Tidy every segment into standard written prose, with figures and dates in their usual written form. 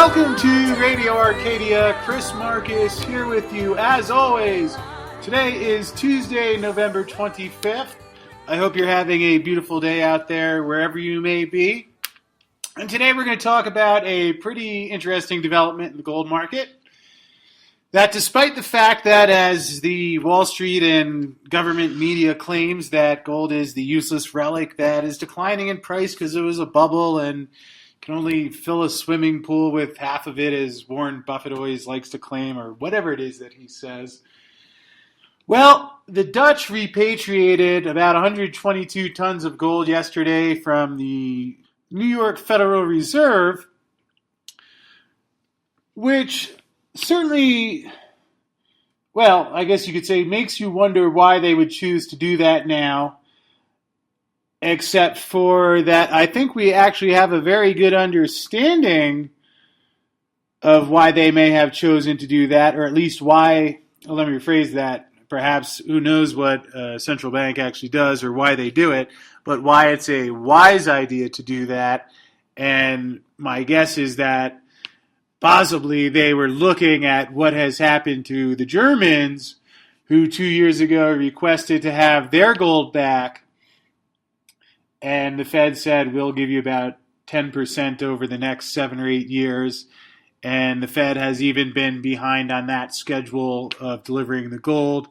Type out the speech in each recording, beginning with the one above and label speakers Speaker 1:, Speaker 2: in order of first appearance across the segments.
Speaker 1: Welcome to Radio Arcadia. Chris Marcus here with you as always. Today is Tuesday, November 25th. I hope you're having a beautiful day out there wherever you may be. And today we're going to talk about a pretty interesting development in the gold market. That despite the fact that as the Wall Street and government media claims that gold is the useless relic that is declining in price because it was a bubble and can only fill a swimming pool with half of it, as Warren Buffett always likes to claim, or whatever it is that he says. Well, the Dutch repatriated about 122 tons of gold yesterday from the New York Federal Reserve, which certainly, well, I guess you could say makes you wonder why they would choose to do that now. Except for that, I think we actually have a very good understanding of why they may have chosen to do that, or at least why, well, let me rephrase that, perhaps who knows what a central bank actually does or why they do it, but why it's a wise idea to do that. And my guess is that possibly they were looking at what has happened to the Germans, who 2 years ago requested to have their gold back. And the Fed said, we'll give you about 10% over the next 7 or 8 years. And the Fed has even been behind on that schedule of delivering the gold.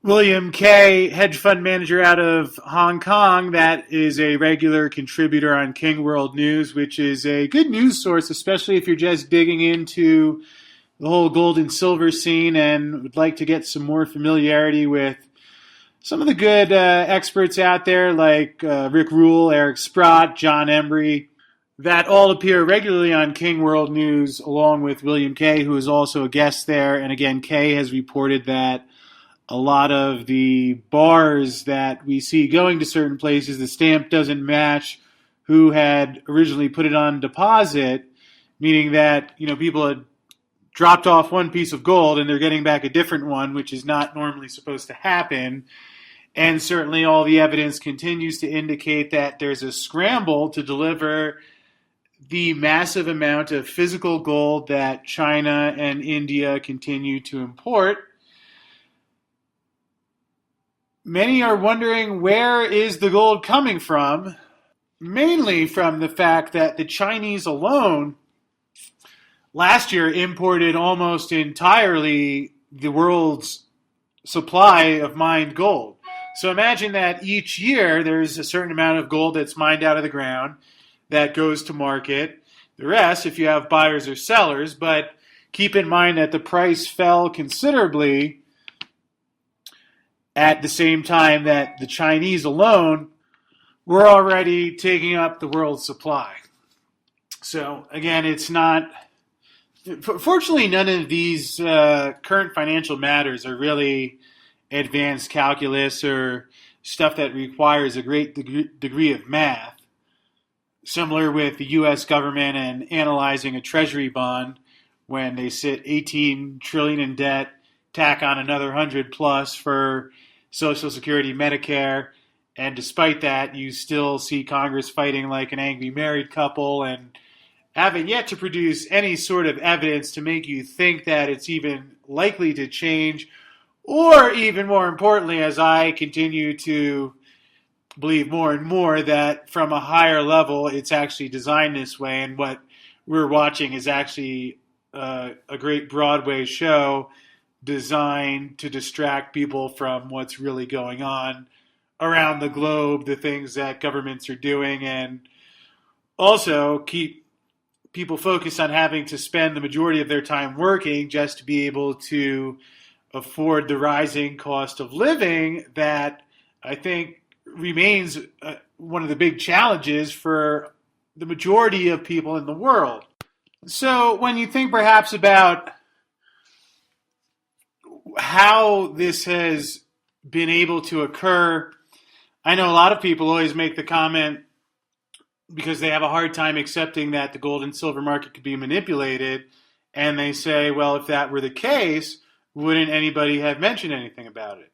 Speaker 1: William Kay, hedge fund manager out of Hong Kong, that is a regular contributor on King World News, which is a good news source, especially if you're just digging into the whole gold and silver scene and would like to get some more familiarity with some of the good experts out there like Rick Rule, Eric Sprott, John Embry, that all appear regularly on King World News, along with William Kay, who is also a guest there. And again, Kay has reported that a lot of the bars that we see going to certain places, the stamp doesn't match who had originally put it on deposit, meaning that, you know, people had dropped off one piece of gold and they're getting back a different one, which is not normally supposed to happen. And certainly all the evidence continues to indicate that there's a scramble to deliver the massive amount of physical gold that China and India continue to import. Many are wondering, where is the gold coming from? Mainly from the fact that the Chinese alone last year imported almost entirely the world's supply of mined gold. So imagine that each year there's a certain amount of gold that's mined out of the ground that goes to market. The rest, if you have buyers or sellers, but keep in mind that the price fell considerably at the same time that the Chinese alone were already taking up the world's supply. So again, it's not, fortunately none of these current financial matters are really advanced calculus or stuff that requires a great degree of math. Similar with the U.S. government and analyzing a treasury bond when they sit 18 trillion in debt, tack on another 100 plus for Social Security, Medicare, and despite that, you still see Congress fighting like an angry married couple and haven't yet to produce any sort of evidence to make you think that it's even likely to change. Or even more importantly, as I continue to believe more and more that from a higher level, it's actually designed this way, and what we're watching is actually a great Broadway show designed to distract people from what's really going on around the globe, the things that governments are doing, and also keep people focused on having to spend the majority of their time working just to be able to afford the rising cost of living that I think remains one of the big challenges for the majority of people in the world. So when you think perhaps about how this has been able to occur, I know a lot of people always make the comment because they have a hard time accepting that the gold and silver market could be manipulated, and they say, well, if that were the case, wouldn't anybody have mentioned anything about it?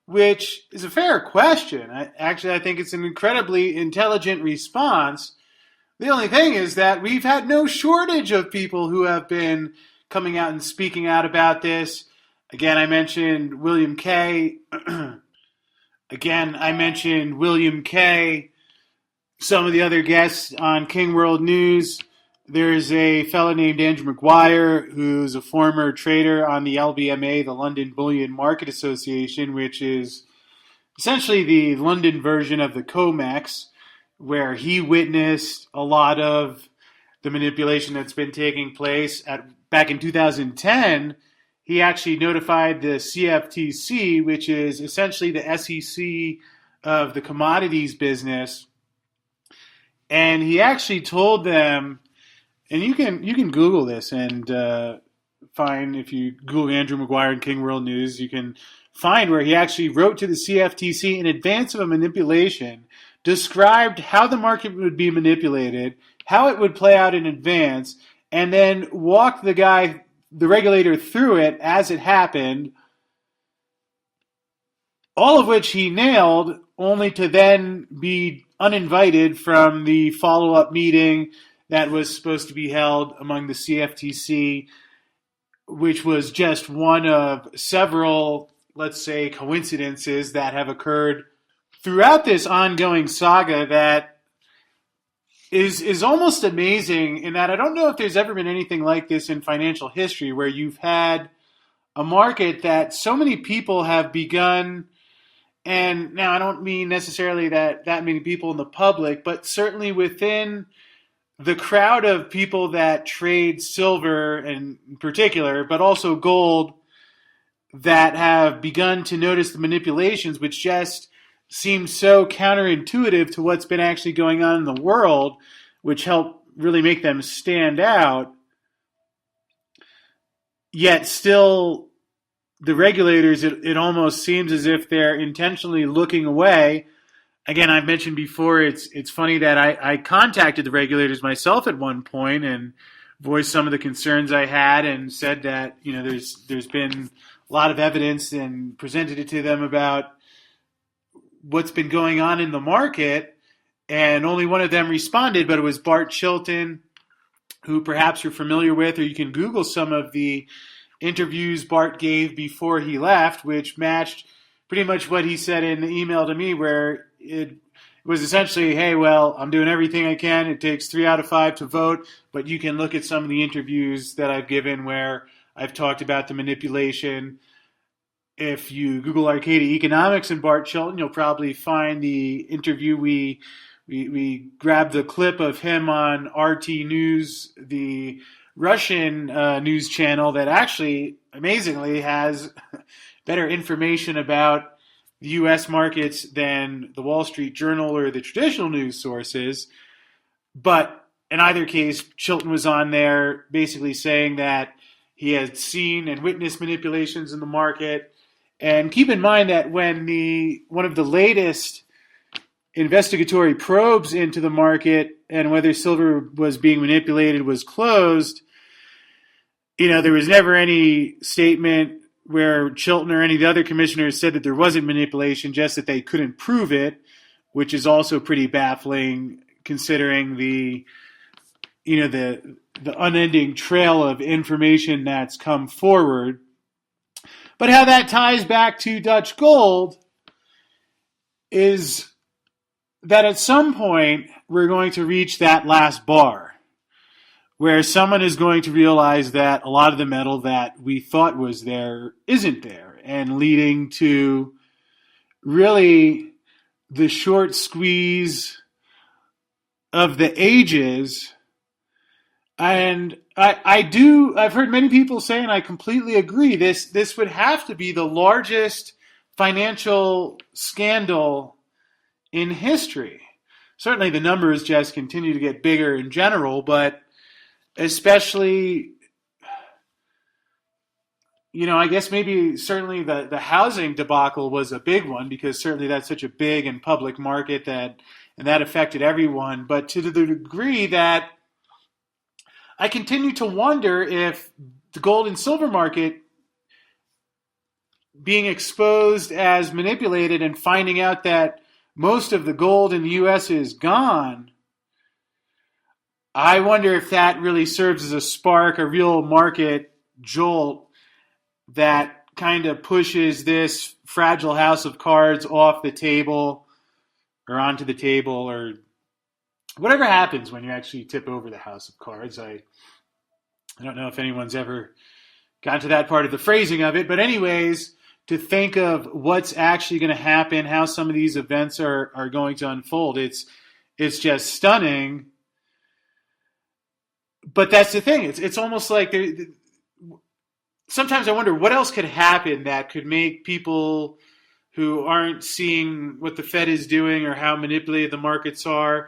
Speaker 1: Which is a fair question. I think it's an incredibly intelligent response, The only thing is that we've had no shortage of people who have been coming out and speaking out about this. Again, I mentioned William Kay. Again, I mentioned William Kay. Some of the other guests on King World News. There's a fellow named Andrew McGuire, who's a former trader on the LBMA, the London Bullion Market Association, which is essentially the London version of the COMEX, where he witnessed a lot of the manipulation that's been taking place. Back in 2010, he actually notified the CFTC, which is essentially the SEC of the commodities business, and he actually told them, and you can Google this and find, if you Google Andrew McGuire and King World News, you can find where he actually wrote to the CFTC in advance of a manipulation, described how the market would be manipulated, how it would play out in advance, and then walked the regulator through it as it happened, all of which he nailed, only to then be uninvited from the follow-up meeting that was supposed to be held among the CFTC, which was just one of several, let's say, coincidences that have occurred throughout this ongoing saga that is almost amazing, in that I don't know if there's ever been anything like this in financial history, where you've had a market that so many people have begun. And now I don't mean necessarily that many people in the public, but certainly within the crowd of people that trade silver in particular, but also gold, that have begun to notice the manipulations, which just seem so counterintuitive to what's been actually going on in the world, which help really make them stand out. Yet still, the regulators, it almost seems as if they're intentionally looking away. Again, I've mentioned before, it's funny that I contacted the regulators myself at one point and voiced some of the concerns I had, and said that, there's been a lot of evidence, and presented it to them about what's been going on in the market, and only one of them responded, but it was Bart Chilton, who perhaps you're familiar with, or you can Google some of the interviews Bart gave before he left, which matched pretty much what he said in the email to me, where it was essentially, hey, well, I'm doing everything I can. It takes 3 out of 5 to vote, but you can look at some of the interviews that I've given where I've talked about the manipulation. If you Google Arcadia Economics and Bart Chilton, you'll probably find the interview. We grabbed the clip of him on RT News, the Russian news channel that actually, amazingly, has better information about the U.S. markets than the Wall Street Journal or the traditional news sources. But in either case, Chilton was on there basically saying that he had seen and witnessed manipulations in the market. And keep in mind that when one of the latest investigatory probes into the market and whether silver was being manipulated was closed, there was never any statement where Chilton or any of the other commissioners said that there wasn't manipulation, just that they couldn't prove it, which is also pretty baffling considering the unending trail of information that's come forward. But how that ties back to Dutch gold is that at some point we're going to reach that last bar, where someone is going to realize that a lot of the metal that we thought was there isn't there, and leading to really the short squeeze of the ages. And I've heard many people say, and I completely agree, this would have to be the largest financial scandal in history. Certainly the numbers just continue to get bigger in general, but especially, I guess maybe certainly the housing debacle was a big one, because certainly that's such a big and public market and that affected everyone. But to the degree that I continue to wonder if the gold and silver market being exposed as manipulated and finding out that most of the gold in the U.S. is gone, I wonder if that really serves as a spark, a real market jolt that kind of pushes this fragile house of cards off the table or onto the table, or whatever happens when you actually tip over the house of cards. I don't know if anyone's ever gotten to that part of the phrasing of it, but anyways, to think of what's actually going to happen, how some of these events are going to unfold, it's just stunning. But that's the thing. It's almost like sometimes I wonder what else could happen that could make people who aren't seeing what the Fed is doing or how manipulated the markets are.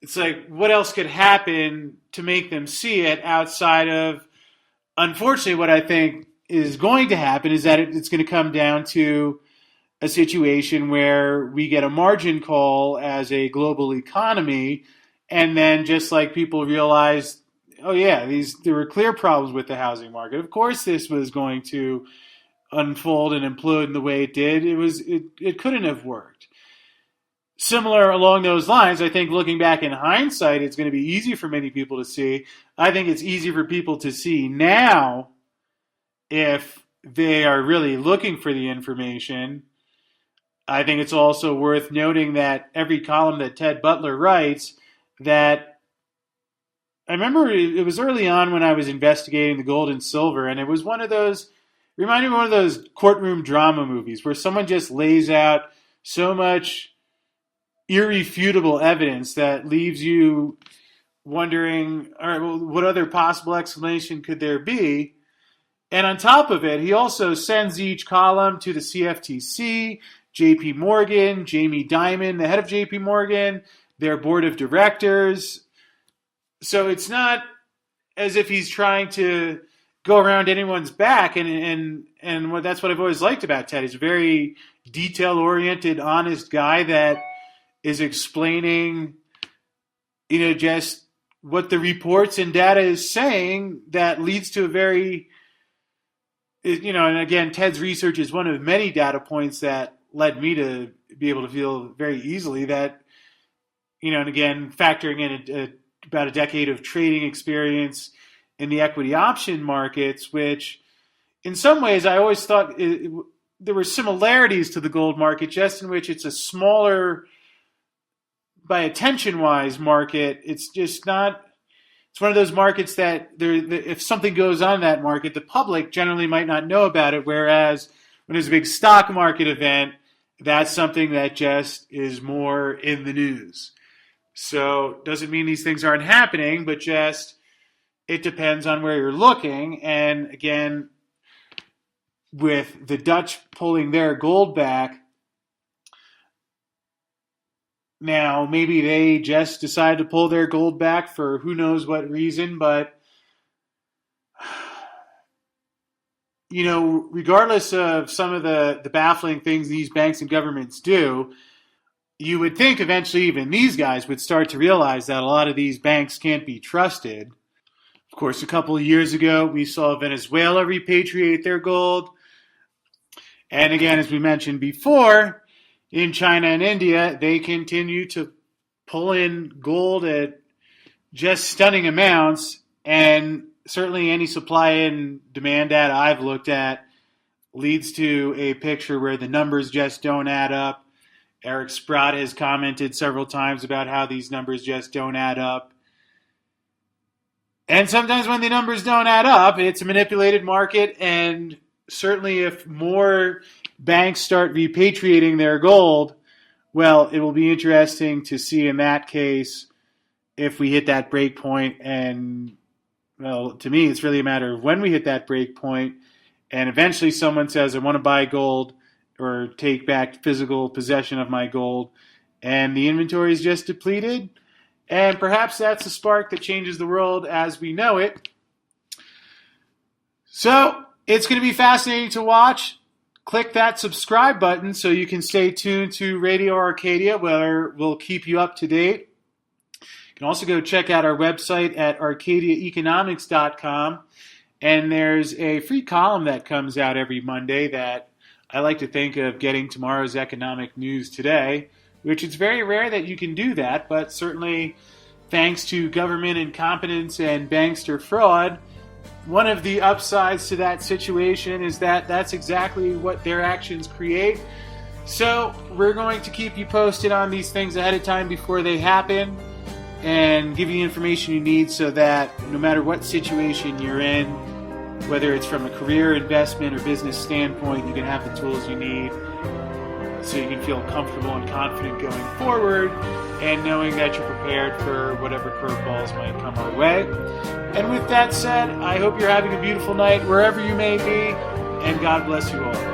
Speaker 1: It's like, what else could happen to make them see it outside of, unfortunately, what I think is going to happen is that it's going to come down to a situation where we get a margin call as a global economy, and then just like people realize, oh yeah, there were clear problems with the housing market. Of course, this was going to unfold and implode in the way it did. It couldn't have worked. Similar along those lines, I think looking back in hindsight, it's going to be easy for many people to see. I think it's easy for people to see now if they are really looking for the information. I think it's also worth noting that every column that Ted Butler writes, that I remember it was early on when I was investigating the gold and silver, and it was reminded me of one of those courtroom drama movies where someone just lays out so much irrefutable evidence that leaves you wondering, all right, well, what other possible explanation could there be? And on top of it, he also sends each column to the CFTC, JP Morgan, Jamie Dimon, the head of JP Morgan, their board of directors. So it's not as if he's trying to go around anyone's back, and that's what I've always liked about Ted. He's a very detail-oriented, honest guy that is explaining, just what the reports and data is saying, that leads to a very, and again, Ted's research is one of many data points that led me to be able to feel very easily that, and again, factoring in about a decade of trading experience in the equity option markets, which in some ways I always thought there were similarities to the gold market, just in which it's a smaller, by attention-wise, market. It's just not. It's one of those markets that if something goes on in that market, the public generally might not know about it. Whereas when there's a big stock market event, that's something that just is more in the news. So doesn't mean these things aren't happening, but just it depends on where you're looking. And again, with the Dutch pulling their gold back, now, maybe they just decided to pull their gold back for who knows what reason, but, regardless of some of the baffling things these banks and governments do, you would think eventually even these guys would start to realize that a lot of these banks can't be trusted. Of course, a couple of years ago, we saw Venezuela repatriate their gold. And again, as we mentioned before, in China and India, they continue to pull in gold at just stunning amounts, and certainly any supply and demand data I've looked at leads to a picture where the numbers just don't add up. Eric Sprott has commented several times about how these numbers just don't add up. And sometimes when the numbers don't add up, it's a manipulated market, and certainly if more banks start repatriating their gold, well, it will be interesting to see in that case if we hit that break point. And, well, to me, it's really a matter of when we hit that break point, and eventually someone says, I want to buy gold or take back physical possession of my gold, and the inventory is just depleted. And perhaps that's a spark that changes the world as we know it. So it's going to be fascinating to watch. Click that subscribe button so you can stay tuned to Radio Arcadia, where we'll keep you up to date. You can also go check out our website at arcadiaeconomics.com. And there's a free column that comes out every Monday that I like to think of getting tomorrow's economic news today, which it's very rare that you can do that, but certainly thanks to government incompetence and bankster fraud, one of the upsides to that situation is that that's exactly what their actions create. So we're going to keep you posted on these things ahead of time before they happen and give you the information you need so that no matter what situation you're in, whether it's from a career, investment, or business standpoint, you can have the tools you need so you can feel comfortable and confident going forward and knowing that you're prepared for whatever curveballs might come our way. And with that said, I hope you're having a beautiful night wherever you may be, and God bless you all.